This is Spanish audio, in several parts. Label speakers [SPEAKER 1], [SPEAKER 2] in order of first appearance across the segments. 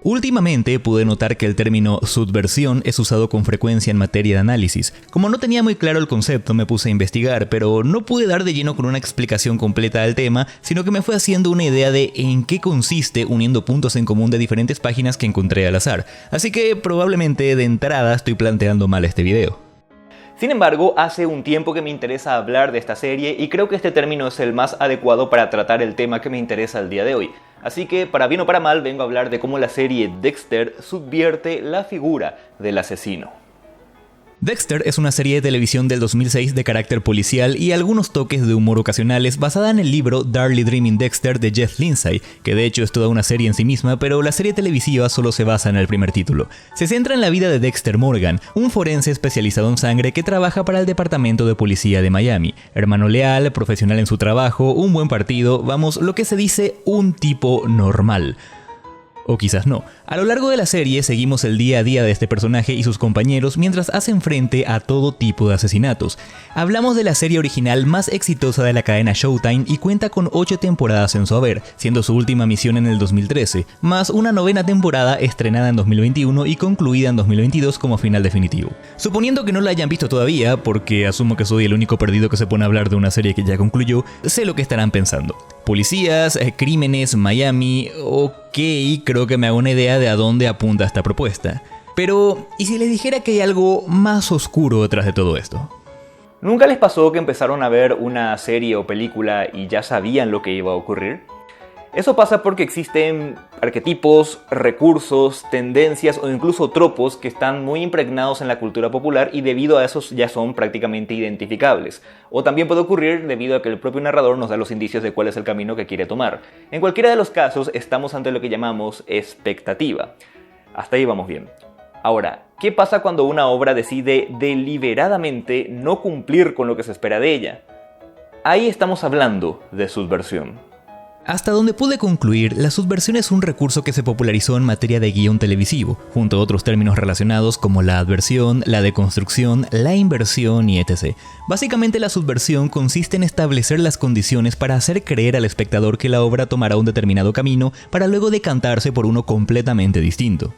[SPEAKER 1] Últimamente pude notar que el término subversión es usado con frecuencia en materia de análisis. Como no tenía muy claro el concepto, me puse a investigar, pero no pude dar de lleno con una explicación completa del tema, sino que me fue haciendo una idea de en qué consiste uniendo puntos en común de diferentes páginas que encontré al azar. Así que probablemente de entrada estoy planteando mal este video.
[SPEAKER 2] Sin embargo, hace un tiempo que me interesa hablar de esta serie y creo que este término es el más adecuado para tratar el tema que me interesa el día de hoy. Así que, para bien o para mal, vengo a hablar de cómo la serie Dexter subvierte la figura del asesino.
[SPEAKER 1] Dexter es una serie de televisión del 2006 de carácter policial y algunos toques de humor ocasionales basada en el libro Darkly Dreaming Dexter de Jeff Lindsay, que de hecho es toda una serie en sí misma, pero la serie televisiva solo se basa en el primer título. Se centra en la vida de Dexter Morgan, un forense especializado en sangre que trabaja para el Departamento de Policía de Miami. Hermano leal, profesional en su trabajo, un buen partido, vamos, lo que se dice un tipo normal. O quizás no. A lo largo de la serie seguimos el día a día de este personaje y sus compañeros mientras hacen frente a todo tipo de asesinatos. Hablamos de la serie original más exitosa de la cadena Showtime y cuenta con 8 temporadas en su haber, siendo su última misión en el 2013, más una 9ª temporada estrenada en 2021 y concluida en 2022 como final definitivo. Suponiendo que no la hayan visto todavía, porque asumo que soy el único perdido que se pone a hablar de una serie que ya concluyó, sé lo que estarán pensando. Policías, crímenes, Miami, ok, creo que me hago una idea de a dónde apunta esta propuesta. Pero, ¿y si les dijera que hay algo más oscuro detrás de todo esto?
[SPEAKER 2] ¿Nunca les pasó que empezaron a ver una serie o película y ya sabían lo que iba a ocurrir? Eso pasa porque existen arquetipos, recursos, tendencias o incluso tropos que están muy impregnados en la cultura popular y debido a eso ya son prácticamente identificables. O también puede ocurrir debido a que el propio narrador nos da los indicios de cuál es el camino que quiere tomar. En cualquiera de los casos estamos ante lo que llamamos expectativa. Hasta ahí vamos bien. Ahora, ¿qué pasa cuando una obra decide deliberadamente no cumplir con lo que se espera de ella? Ahí estamos hablando de subversión.
[SPEAKER 1] Hasta donde pude concluir, la subversión es un recurso que se popularizó en materia de guión televisivo, junto a otros términos relacionados como la adversión, la deconstrucción, la inversión y etc. Básicamente la subversión consiste en establecer las condiciones para hacer creer al espectador que la obra tomará un determinado camino para luego decantarse por uno completamente distinto.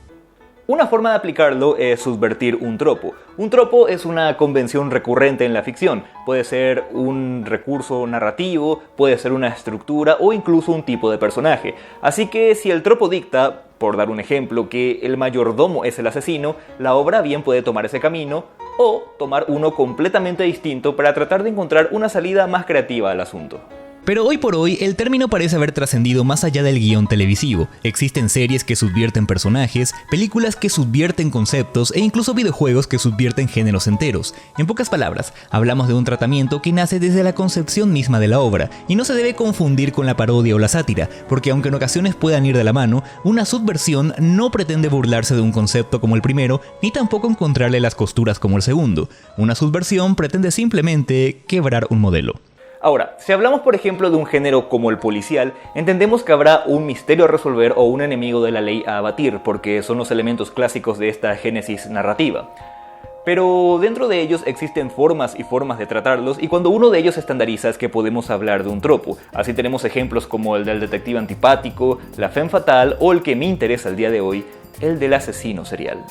[SPEAKER 2] Una forma de aplicarlo es subvertir un tropo. Un tropo es una convención recurrente en la ficción. Puede ser un recurso narrativo, puede ser una estructura o incluso un tipo de personaje. Así que si el tropo dicta, por dar un ejemplo, que el mayordomo es el asesino, la obra bien puede tomar ese camino o tomar uno completamente distinto para tratar de encontrar una salida más creativa al asunto.
[SPEAKER 1] Pero hoy por hoy, el término parece haber trascendido más allá del guión televisivo. Existen series que subvierten personajes, películas que subvierten conceptos e incluso videojuegos que subvierten géneros enteros. En pocas palabras, hablamos de un tratamiento que nace desde la concepción misma de la obra, y no se debe confundir con la parodia o la sátira, porque aunque en ocasiones puedan ir de la mano, una subversión no pretende burlarse de un concepto como el primero, ni tampoco encontrarle las costuras como el segundo. Una subversión pretende simplemente quebrar un modelo.
[SPEAKER 2] Ahora, si hablamos por ejemplo de un género como el policial, entendemos que habrá un misterio a resolver o un enemigo de la ley a abatir, porque son los elementos clásicos de esta génesis narrativa. Pero dentro de ellos existen formas y formas de tratarlos, y cuando uno de ellos se estandariza es que podemos hablar de un tropo. Así tenemos ejemplos como el del detective antipático, la femme fatale o el que me interesa el día de hoy, el del asesino serial.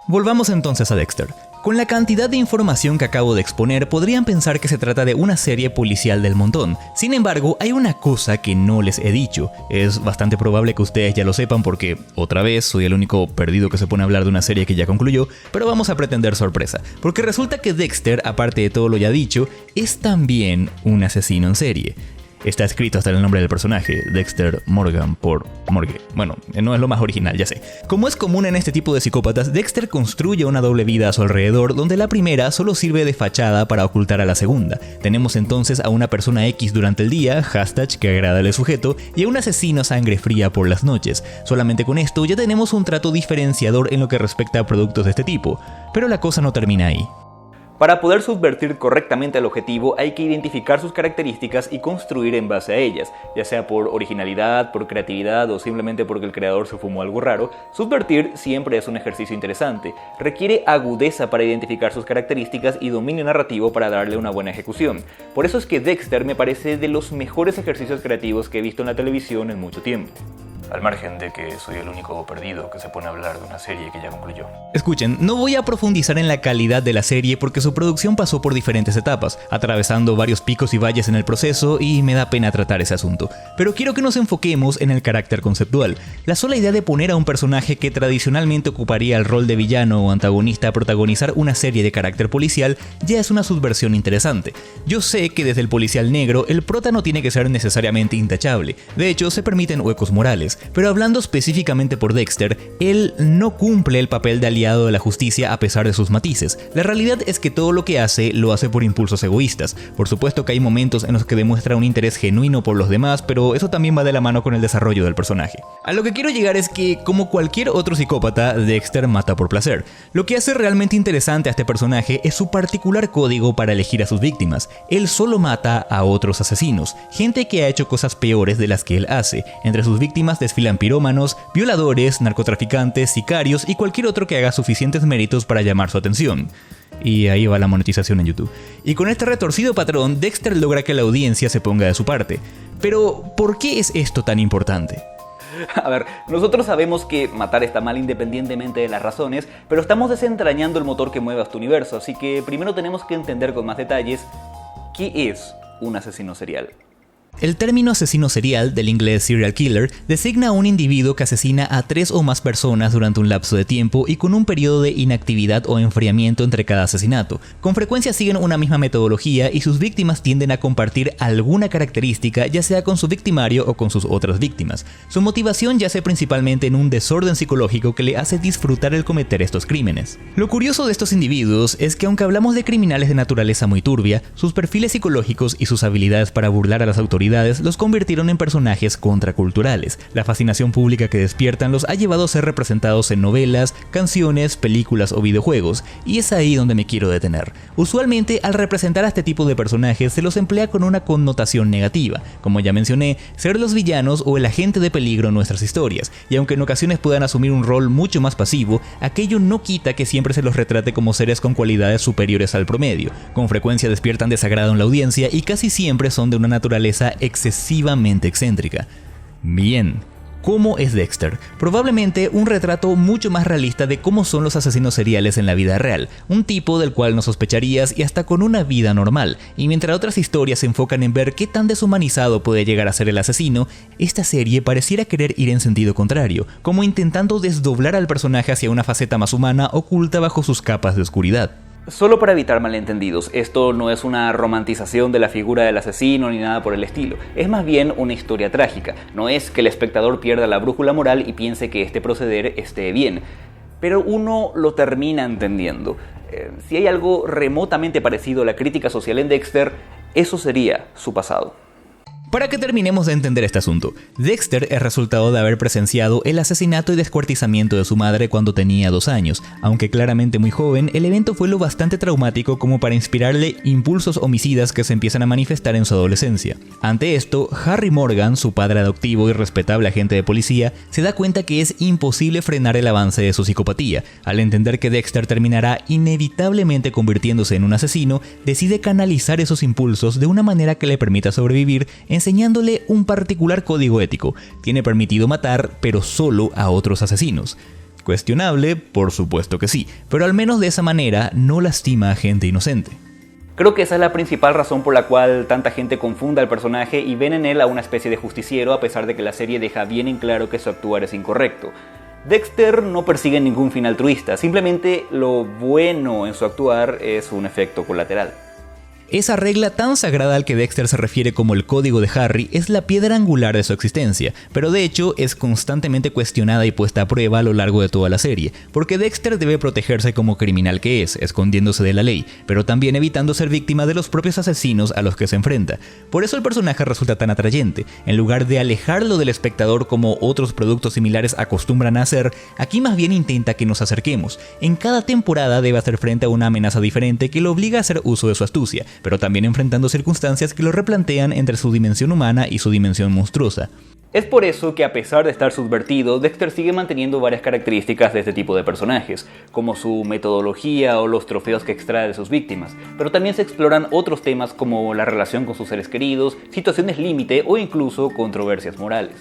[SPEAKER 1] Volvamos entonces a Dexter. Con la cantidad de información que acabo de exponer, podrían pensar que se trata de una serie policial del montón. Sin embargo, hay una cosa que no les he dicho. Es bastante probable que ustedes ya lo sepan porque, otra vez, soy el único perdido que se pone a hablar de una serie que ya concluyó, pero vamos a pretender sorpresa. Porque resulta que Dexter, aparte de todo lo ya dicho, es también un asesino en serie. Está escrito hasta el nombre del personaje, Dexter Morgan por Morgue. Bueno, no es lo más original, ya sé. Como es común en este tipo de psicópatas, Dexter construye una doble vida a su alrededor, donde la primera solo sirve de fachada para ocultar a la segunda. Tenemos entonces a una persona X durante el día, hashtag que agrada al sujeto, y a un asesino a sangre fría por las noches. Solamente con esto ya tenemos un trato diferenciador en lo que respecta a productos de este tipo. Pero la cosa no termina ahí.
[SPEAKER 2] Para poder subvertir correctamente al objetivo hay que identificar sus características y construir en base a ellas, ya sea por originalidad, por creatividad o simplemente porque el creador se fumó algo raro. Subvertir siempre es un ejercicio interesante, requiere agudeza para identificar sus características y dominio narrativo para darle una buena ejecución. Por eso es que Dexter me parece de los mejores ejercicios creativos que he visto en la televisión en mucho tiempo. al margen de que soy el único perdido que se pone a hablar de una serie que ya concluyó.
[SPEAKER 1] Escuchen, no voy a profundizar en la calidad de la serie porque su producción pasó por diferentes etapas, atravesando varios picos y valles en el proceso y me da pena tratar ese asunto. Pero quiero que nos enfoquemos en el carácter conceptual. La sola idea de poner a un personaje que tradicionalmente ocuparía el rol de villano o antagonista a protagonizar una serie de carácter policial ya es una subversión interesante. Yo sé que desde el policial negro el prota no tiene que ser necesariamente intachable, de hecho se permiten huecos morales, pero hablando específicamente por Dexter, él no cumple el papel de aliado de la justicia a pesar de sus matices. La realidad es que todo lo que hace, lo hace por impulsos egoístas. Por supuesto que hay momentos en los que demuestra un interés genuino por los demás, pero eso también va de la mano con el desarrollo del personaje. A lo que quiero llegar es que, como cualquier otro psicópata, Dexter mata por placer. Lo que hace realmente interesante a este personaje es su particular código para elegir a sus víctimas. Él solo mata a otros asesinos, gente que ha hecho cosas peores de las que él hace. Entre sus víctimas desfilan pirómanos, violadores, narcotraficantes, sicarios y cualquier otro que haga suficientes méritos para llamar su atención. Y ahí va la monetización en YouTube. Y con este retorcido patrón, Dexter logra que la audiencia se ponga de su parte. Pero, ¿por qué es esto tan importante?
[SPEAKER 2] A ver, nosotros sabemos que matar está mal independientemente de las razones, pero estamos desentrañando el motor que mueve a este universo, así que primero tenemos que entender con más detalles qué es un asesino serial.
[SPEAKER 1] El término asesino serial, del inglés serial killer, designa a un individuo que asesina a 3 o más personas durante un lapso de tiempo y con un periodo de inactividad o enfriamiento entre cada asesinato. Con frecuencia siguen una misma metodología y sus víctimas tienden a compartir alguna característica, ya sea con su victimario o con sus otras víctimas. Su motivación yace principalmente en un desorden psicológico que le hace disfrutar el cometer estos crímenes. Lo curioso de estos individuos es que aunque hablamos de criminales de naturaleza muy turbia, sus perfiles psicológicos y sus habilidades para burlar a las autoridades los convirtieron en personajes contraculturales. La fascinación pública que despiertan los ha llevado a ser representados en novelas, canciones, películas o videojuegos, y es ahí donde me quiero detener. Usualmente, al representar a este tipo de personajes se los emplea con una connotación negativa, como ya mencioné, ser los villanos o el agente de peligro en nuestras historias, y aunque en ocasiones puedan asumir un rol mucho más pasivo, aquello no quita que siempre se los retrate como seres con cualidades superiores al promedio. Con frecuencia despiertan desagrado en la audiencia y casi siempre son de una naturaleza excesivamente excéntrica. Bien, ¿cómo es Dexter? Probablemente un retrato mucho más realista de cómo son los asesinos seriales en la vida real, un tipo del cual no sospecharías y hasta con una vida normal, y mientras otras historias se enfocan en ver qué tan deshumanizado puede llegar a ser el asesino, esta serie pareciera querer ir en sentido contrario, como intentando desdoblar al personaje hacia una faceta más humana oculta bajo sus capas de oscuridad.
[SPEAKER 2] Solo para evitar malentendidos, esto no es una romantización de la figura del asesino ni nada por el estilo, es más bien una historia trágica, no es que el espectador pierda la brújula moral y piense que este proceder esté bien, pero uno lo termina entendiendo. Si hay algo remotamente parecido a la crítica social en Dexter, eso sería su pasado.
[SPEAKER 1] Para que terminemos de entender este asunto, Dexter es resultado de haber presenciado el asesinato y descuartizamiento de su madre cuando tenía 2 años. Aunque claramente muy joven, el evento fue lo bastante traumático como para inspirarle impulsos homicidas que se empiezan a manifestar en su adolescencia. Ante esto, Harry Morgan, su padre adoptivo y respetable agente de policía, se da cuenta que es imposible frenar el avance de su psicopatía. Al entender que Dexter terminará inevitablemente convirtiéndose en un asesino, decide canalizar esos impulsos de una manera que le permita sobrevivir, enseñándole un particular código ético. Tiene permitido matar, pero solo a otros asesinos. Cuestionable, por supuesto que sí, pero al menos de esa manera no lastima a gente inocente.
[SPEAKER 2] Creo que esa es la principal razón por la cual tanta gente confunda al personaje y ven en él a una especie de justiciero, a pesar de que la serie deja bien en claro que su actuar es incorrecto. Dexter no persigue ningún fin altruista, simplemente lo bueno en su actuar es un efecto colateral.
[SPEAKER 1] Esa regla tan sagrada al que Dexter se refiere como el código de Harry es la piedra angular de su existencia, pero de hecho es constantemente cuestionada y puesta a prueba a lo largo de toda la serie, porque Dexter debe protegerse como criminal que es, escondiéndose de la ley, pero también evitando ser víctima de los propios asesinos a los que se enfrenta. Por eso el personaje resulta tan atrayente. En lugar de alejarlo del espectador como otros productos similares acostumbran a hacer, aquí más bien intenta que nos acerquemos. En cada temporada debe hacer frente a una amenaza diferente que lo obliga a hacer uso de su astucia, pero también enfrentando circunstancias que lo replantean entre su dimensión humana y su dimensión monstruosa.
[SPEAKER 2] Es por eso que, a pesar de estar subvertido, Dexter sigue manteniendo varias características de este tipo de personajes, como su metodología o los trofeos que extrae de sus víctimas, pero también se exploran otros temas como la relación con sus seres queridos, situaciones límite o incluso controversias morales.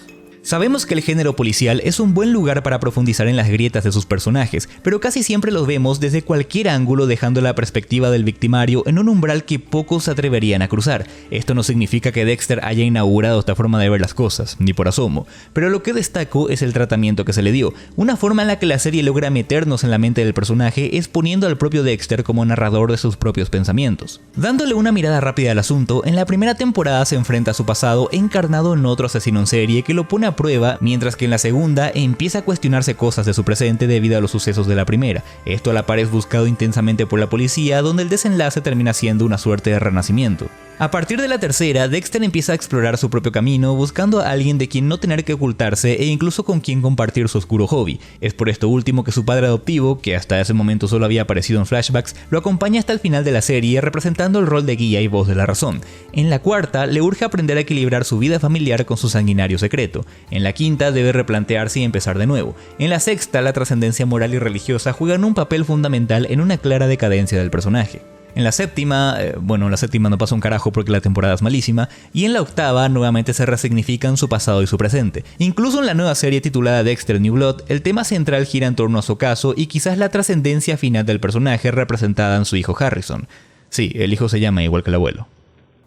[SPEAKER 1] Sabemos que el género policial es un buen lugar para profundizar en las grietas de sus personajes, pero casi siempre los vemos desde cualquier ángulo, dejando la perspectiva del victimario en un umbral que pocos se atreverían a cruzar. Esto no significa que Dexter haya inaugurado esta forma de ver las cosas, ni por asomo, pero lo que destaco es el tratamiento que se le dio. Una forma en la que la serie logra meternos en la mente del personaje es poniendo al propio Dexter como narrador de sus propios pensamientos. Dándole una mirada rápida al asunto, en la primera temporada se enfrenta a su pasado encarnado en otro asesino en serie que lo pone a prueba, mientras que en la segunda empieza a cuestionarse cosas de su presente debido a los sucesos de la primera. Esto a la par es buscado intensamente por la policía, donde el desenlace termina siendo una suerte de renacimiento. A partir de la tercera, Dexter empieza a explorar su propio camino, buscando a alguien de quien no tener que ocultarse e incluso con quien compartir su oscuro hobby. Es por esto último que su padre adoptivo, que hasta ese momento solo había aparecido en flashbacks, lo acompaña hasta el final de la serie, representando el rol de guía y voz de la razón. En la cuarta, le urge aprender a equilibrar su vida familiar con su sanguinario secreto. En la quinta, debe replantearse y empezar de nuevo. En la sexta, la trascendencia moral y religiosa juegan un papel fundamental en una clara decadencia del personaje. En la séptima, no pasa un carajo porque la temporada es malísima, y en la octava nuevamente se resignifican su pasado y su presente. Incluso en la nueva serie titulada Dexter New Blood, el tema central gira en torno a su ocaso y quizás la trascendencia final del personaje representada en su hijo Harrison. Sí, el hijo se llama igual que el abuelo.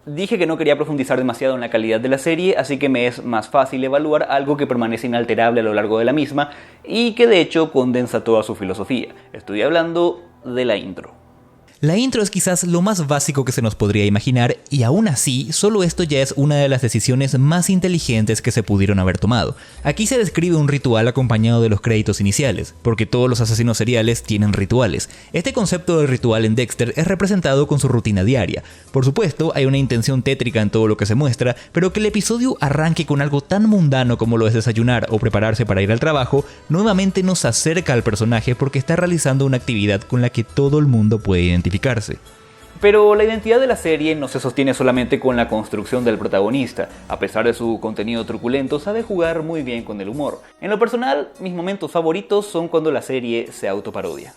[SPEAKER 2] Dije que no quería profundizar demasiado en la calidad de la serie, así que me es más fácil evaluar algo que permanece inalterable a lo largo de la misma y que de hecho condensa toda su filosofía. Estoy hablando de la intro.
[SPEAKER 1] La intro es quizás lo más básico que se nos podría imaginar, y aún así, solo esto ya es una de las decisiones más inteligentes que se pudieron haber tomado. Aquí se describe un ritual acompañado de los créditos iniciales, porque todos los asesinos seriales tienen rituales. Este concepto de ritual en Dexter es representado con su rutina diaria. Por supuesto, hay una intención tétrica en todo lo que se muestra, pero que el episodio arranque con algo tan mundano como lo es desayunar o prepararse para ir al trabajo, nuevamente nos acerca al personaje porque está realizando una actividad con la que todo el mundo puede identificarse.
[SPEAKER 2] Pero la identidad de la serie no se sostiene solamente con la construcción del protagonista. A pesar de su contenido truculento, sabe jugar muy bien con el humor. En lo personal, mis momentos favoritos son cuando la serie se autoparodia.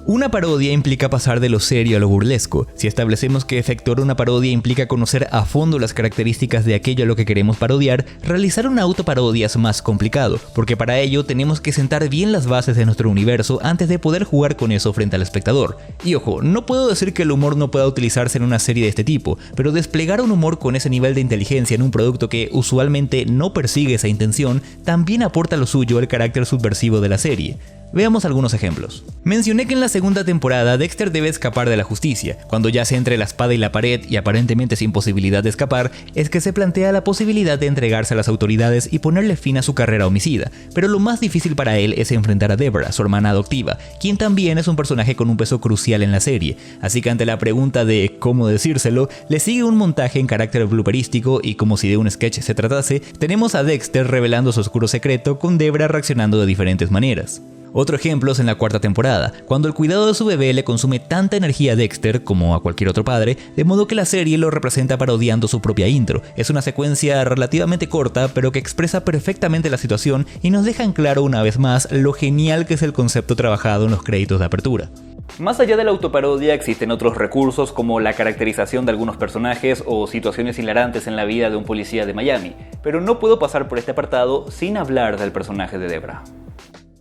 [SPEAKER 1] Una parodia implica pasar de lo serio a lo burlesco. Si establecemos que efectuar una parodia implica conocer a fondo las características de aquello a lo que queremos parodiar, realizar una autoparodia es más complicado, porque para ello tenemos que sentar bien las bases de nuestro universo antes de poder jugar con eso frente al espectador. Y ojo, no puedo decir que el humor no pueda utilizarse en una serie de este tipo, pero desplegar un humor con ese nivel de inteligencia en un producto que usualmente no persigue esa intención, también aporta lo suyo al carácter subversivo de la serie. Veamos algunos ejemplos. Mencioné que en la segunda temporada Dexter debe escapar de la justicia. Cuando yace entre la espada y la pared y aparentemente sin posibilidad de escapar, es que se plantea la posibilidad de entregarse a las autoridades y ponerle fin a su carrera homicida. Pero lo más difícil para él es enfrentar a Deborah, su hermana adoptiva, quien también es un personaje con un peso crucial en la serie. Así que ante la pregunta de cómo decírselo, le sigue un montaje en carácter blooperístico y como si de un sketch se tratase, tenemos a Dexter revelando su oscuro secreto con Deborah reaccionando de diferentes maneras. Otro ejemplo es en la cuarta temporada, cuando el cuidado de su bebé le consume tanta energía a Dexter como a cualquier otro padre, de modo que la serie lo representa parodiando su propia intro. Es una secuencia relativamente corta, pero que expresa perfectamente la situación y nos deja en claro una vez más lo genial que es el concepto trabajado en los créditos de apertura.
[SPEAKER 2] Más allá de la autoparodia existen otros recursos como la caracterización de algunos personajes o situaciones hilarantes en la vida de un policía de Miami, pero no puedo pasar por este apartado sin hablar del personaje de Deborah.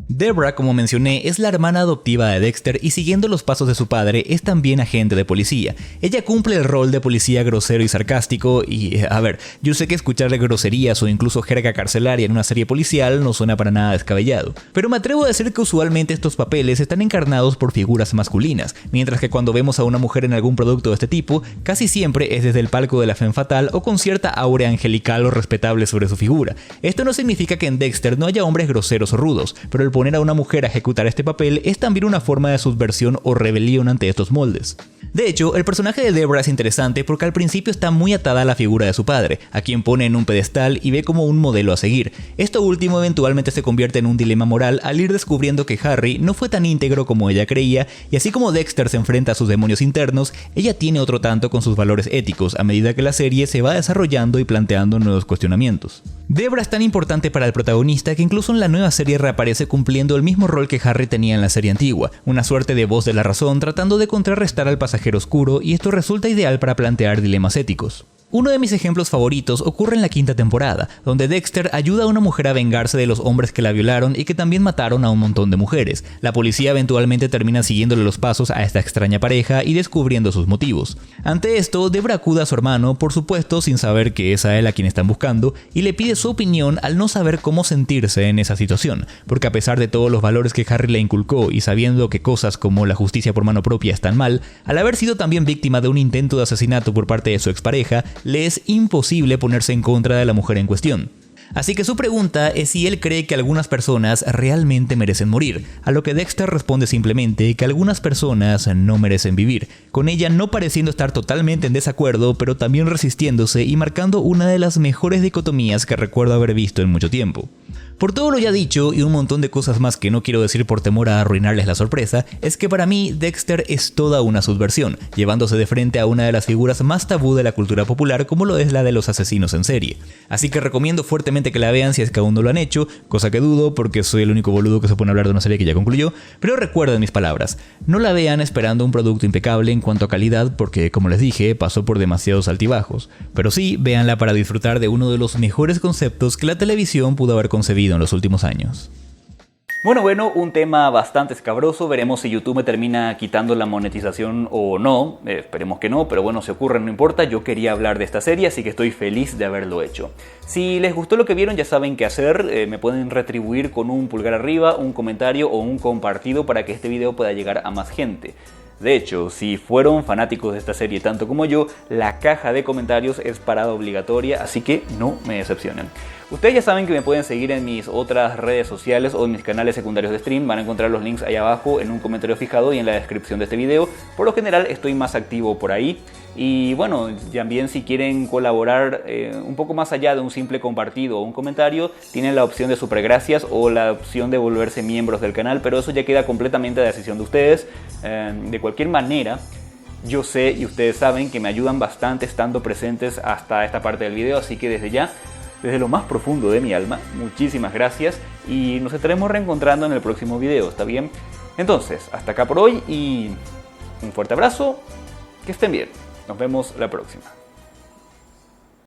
[SPEAKER 1] Deborah, como mencioné, es la hermana adoptiva de Dexter y siguiendo los pasos de su padre es también agente de policía. Ella cumple el rol de policía grosero y sarcástico y, yo sé que escucharle groserías o incluso jerga carcelaria en una serie policial no suena para nada descabellado, pero me atrevo a decir que usualmente estos papeles están encarnados por figuras masculinas, mientras que cuando vemos a una mujer en algún producto de este tipo, casi siempre es desde el palco de la femme fatale o con cierta aura angelical o respetable sobre su figura. Esto no significa que en Dexter no haya hombres groseros o rudos, pero el poner a una mujer a ejecutar este papel es también una forma de subversión o rebelión ante estos moldes. De hecho, el personaje de Deborah es interesante porque al principio está muy atada a la figura de su padre, a quien pone en un pedestal y ve como un modelo a seguir. Esto último eventualmente se convierte en un dilema moral al ir descubriendo que Harry no fue tan íntegro como ella creía, y así como Dexter se enfrenta a sus demonios internos, ella tiene otro tanto con sus valores éticos a medida que la serie se va desarrollando y planteando nuevos cuestionamientos. Deborah es tan importante para el protagonista que incluso en la nueva serie reaparece cumpliendo el mismo rol que Harry tenía en la serie antigua, una suerte de voz de la razón tratando de contrarrestar al pasajero oscuro, y esto resulta ideal para plantear dilemas éticos. Uno de mis ejemplos favoritos ocurre en la quinta temporada, donde Dexter ayuda a una mujer a vengarse de los hombres que la violaron y que también mataron a un montón de mujeres. La policía eventualmente termina siguiéndole los pasos a esta extraña pareja y descubriendo sus motivos. Ante esto, Debra acude a su hermano, por supuesto sin saber que es a él a quien están buscando, y le pide su opinión al no saber cómo sentirse en esa situación, porque a pesar de todos los valores que Harry le inculcó y sabiendo que cosas como la justicia por mano propia están mal, al haber sido también víctima de un intento de asesinato por parte de su expareja, le es imposible ponerse en contra de la mujer en cuestión. Así que su pregunta es si él cree que algunas personas realmente merecen morir, a lo que Dexter responde simplemente que algunas personas no merecen vivir, con ella no pareciendo estar totalmente en desacuerdo, pero también resistiéndose y marcando una de las mejores dicotomías que recuerdo haber visto en mucho tiempo. Por todo lo ya dicho y un montón de cosas más que no quiero decir por temor a arruinarles la sorpresa, es que para mí Dexter es toda una subversión, llevándose de frente a una de las figuras más tabú de la cultura popular como lo es la de los asesinos en serie. Así que recomiendo fuertemente que la vean si es que aún no lo han hecho, cosa que dudo porque soy el único boludo que se pone a hablar de una serie que ya concluyó, pero recuerden mis palabras, no la vean esperando un producto impecable en cuanto a calidad porque, como les dije, pasó por demasiados altibajos, pero sí véanla para disfrutar de uno de los mejores conceptos que la televisión pudo haber concebido en los últimos años.
[SPEAKER 2] Bueno, un tema bastante escabroso, veremos si YouTube me termina quitando la monetización o no, esperemos que no, pero bueno, si ocurre no importa, yo quería hablar de esta serie, así que estoy feliz de haberlo hecho. Si les gustó lo que vieron ya saben qué hacer, me pueden retribuir con un pulgar arriba, un comentario o un compartido para que este video pueda llegar a más gente. De hecho, si fueron fanáticos de esta serie tanto como yo, la caja de comentarios es parada obligatoria, así que no me decepcionen. Ustedes ya saben que me pueden seguir en mis otras redes sociales o en mis canales secundarios de stream. Van a encontrar los links ahí abajo en un comentario fijado y en la descripción de este video. Por lo general estoy más activo por ahí. Y bueno, también si quieren colaborar un poco más allá de un simple compartido o un comentario, tienen la opción de supergracias o la opción de volverse miembros del canal, pero eso ya queda completamente a decisión de ustedes. De cualquier manera, yo sé y ustedes saben que me ayudan bastante estando presentes hasta esta parte del video, así que desde ya, desde lo más profundo de mi alma, muchísimas gracias y nos estaremos reencontrando en el próximo video, ¿está bien? Entonces, hasta acá por hoy y un fuerte abrazo, que estén bien, nos vemos la próxima.